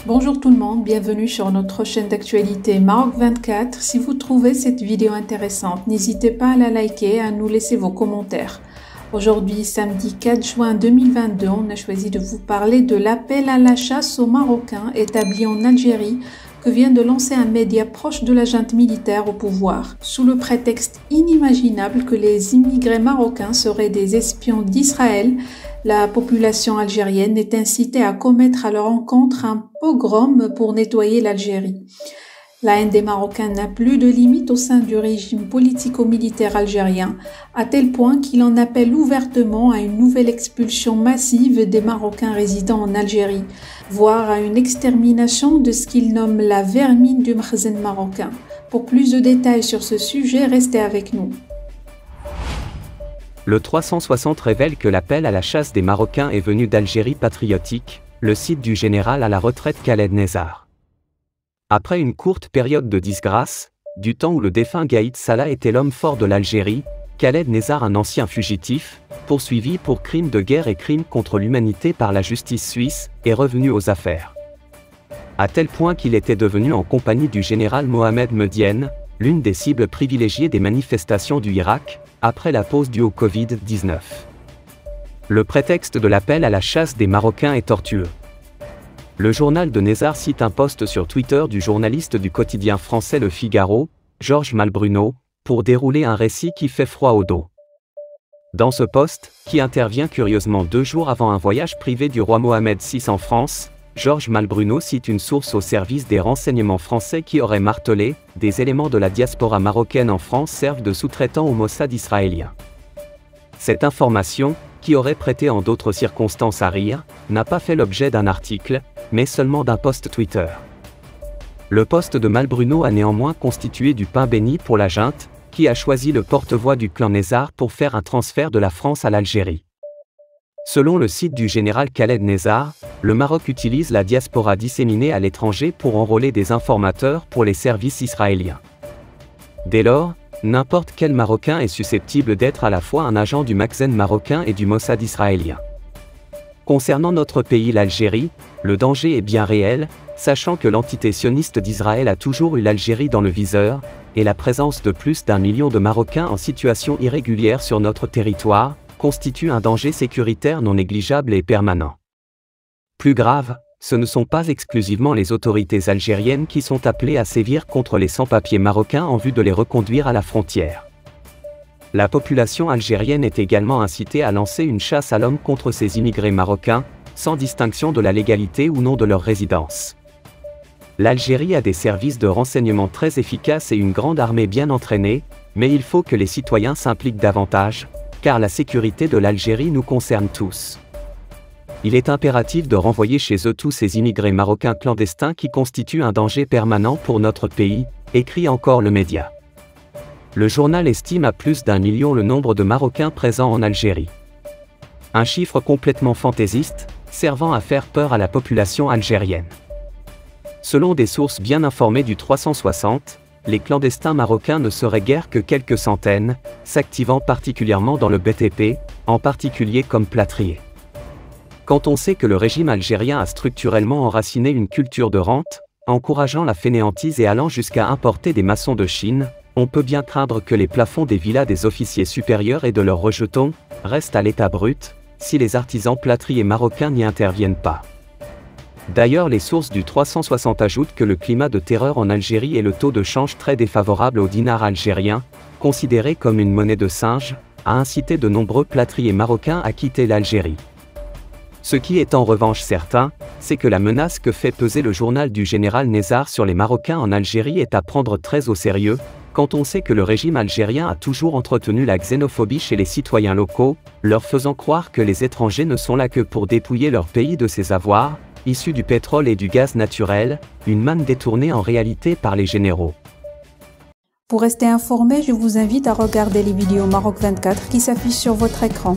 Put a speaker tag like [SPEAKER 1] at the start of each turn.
[SPEAKER 1] Bonjour tout le monde, bienvenue sur notre chaîne d'actualité Maroc 24. Si vous trouvez cette vidéo intéressante, n'hésitez pas à la liker et à nous laisser vos commentaires. Aujourd'hui, samedi 4 juin 2022, on a choisi de vous parler de l'appel à la chasse aux Marocains établi en Algérie que vient de lancer un média proche de la junte militaire au pouvoir, sous le prétexte inimaginable que les immigrés marocains seraient des espions d'Israël. La population algérienne est incitée à commettre à leur encontre un pogrom pour nettoyer l'Algérie. La haine des Marocains n'a plus de limite au sein du régime politico-militaire algérien, à tel point qu'il en appelle ouvertement à une nouvelle expulsion massive des Marocains résidant en Algérie, voire à une extermination de ce qu'il nomme la vermine du Makhzen marocain. Pour plus de détails sur ce sujet, restez avec nous.
[SPEAKER 2] Le 360 révèle que l'appel à la chasse des Marocains est venu d'Algérie patriotique, le site du général à la retraite Khaled Nezzar. Après une courte période de disgrâce, du temps où le défunt Gaïd Salah était l'homme fort de l'Algérie, Khaled Nezzar, un ancien fugitif, poursuivi pour crimes de guerre et crimes contre l'humanité par la justice suisse, est revenu aux affaires. À tel point qu'il était devenu, en compagnie du général Mohamed Medienne, l'une des cibles privilégiées des manifestations du Irak, après la pause due au Covid-19. Le prétexte de l'appel à la chasse des Marocains est tortueux. Le journal de Nezzar cite un post sur Twitter du journaliste du quotidien français Le Figaro, Georges Malbruno, pour dérouler un récit qui fait froid au dos. Dans ce post, qui intervient curieusement 2 jours avant un voyage privé du roi Mohamed VI en France, Georges Malbruno cite une source au service des renseignements français qui aurait martelé « Des éléments de la diaspora marocaine en France servent de sous-traitants au Mossad israélien ». Cette information, qui aurait prêté en d'autres circonstances à rire, n'a pas fait l'objet d'un article, mais seulement d'un post Twitter. Le post de Malbruno a néanmoins constitué du pain béni pour la junte, qui a choisi le porte-voix du clan Nezzar pour faire un transfert de la France à l'Algérie. Selon le site du général Khaled Nezzar, le Maroc utilise la diaspora disséminée à l'étranger pour enrôler des informateurs pour les services israéliens. Dès lors, n'importe quel Marocain est susceptible d'être à la fois un agent du Makhzen marocain et du Mossad israélien. Concernant notre pays, l'Algérie, le danger est bien réel, sachant que l'entité sioniste d'Israël a toujours eu l'Algérie dans le viseur, et la présence de plus d'1 million de Marocains en situation irrégulière sur notre territoire constitue un danger sécuritaire non négligeable et permanent. Plus grave, ce ne sont pas exclusivement les autorités algériennes qui sont appelées à sévir contre les sans-papiers marocains en vue de les reconduire à la frontière. La population algérienne est également incitée à lancer une chasse à l'homme contre ces immigrés marocains, sans distinction de la légalité ou non de leur résidence. L'Algérie a des services de renseignement très efficaces et une grande armée bien entraînée, mais il faut que les citoyens s'impliquent davantage, car la sécurité de l'Algérie nous concerne tous. Il est impératif de renvoyer chez eux tous ces immigrés marocains clandestins qui constituent un danger permanent pour notre pays, écrit encore le média. Le journal estime à plus d'1 million le nombre de Marocains présents en Algérie. Un chiffre complètement fantaisiste, servant à faire peur à la population algérienne. Selon des sources bien informées du 360, les clandestins marocains ne seraient guère que quelques centaines, s'activant particulièrement dans le BTP, en particulier comme plâtriers. Quand on sait que le régime algérien a structurellement enraciné une culture de rente, encourageant la fainéantise et allant jusqu'à importer des maçons de Chine, on peut bien craindre que les plafonds des villas des officiers supérieurs et de leurs rejetons restent à l'état brut, si les artisans plâtriers marocains n'y interviennent pas. D'ailleurs, les sources du 360 ajoutent que le climat de terreur en Algérie et le taux de change très défavorable au dinar algérien, considéré comme une monnaie de singe, a incité de nombreux plâtriers marocains à quitter l'Algérie. Ce qui est en revanche certain, c'est que la menace que fait peser le journal du général Nezzar sur les Marocains en Algérie est à prendre très au sérieux, quand on sait que le régime algérien a toujours entretenu la xénophobie chez les citoyens locaux, leur faisant croire que les étrangers ne sont là que pour dépouiller leur pays de ses avoirs, issus du pétrole et du gaz naturel, une manne détournée en réalité par les généraux.
[SPEAKER 1] Pour rester informé, je vous invite à regarder les vidéos Maroc 24 qui s'affichent sur votre écran.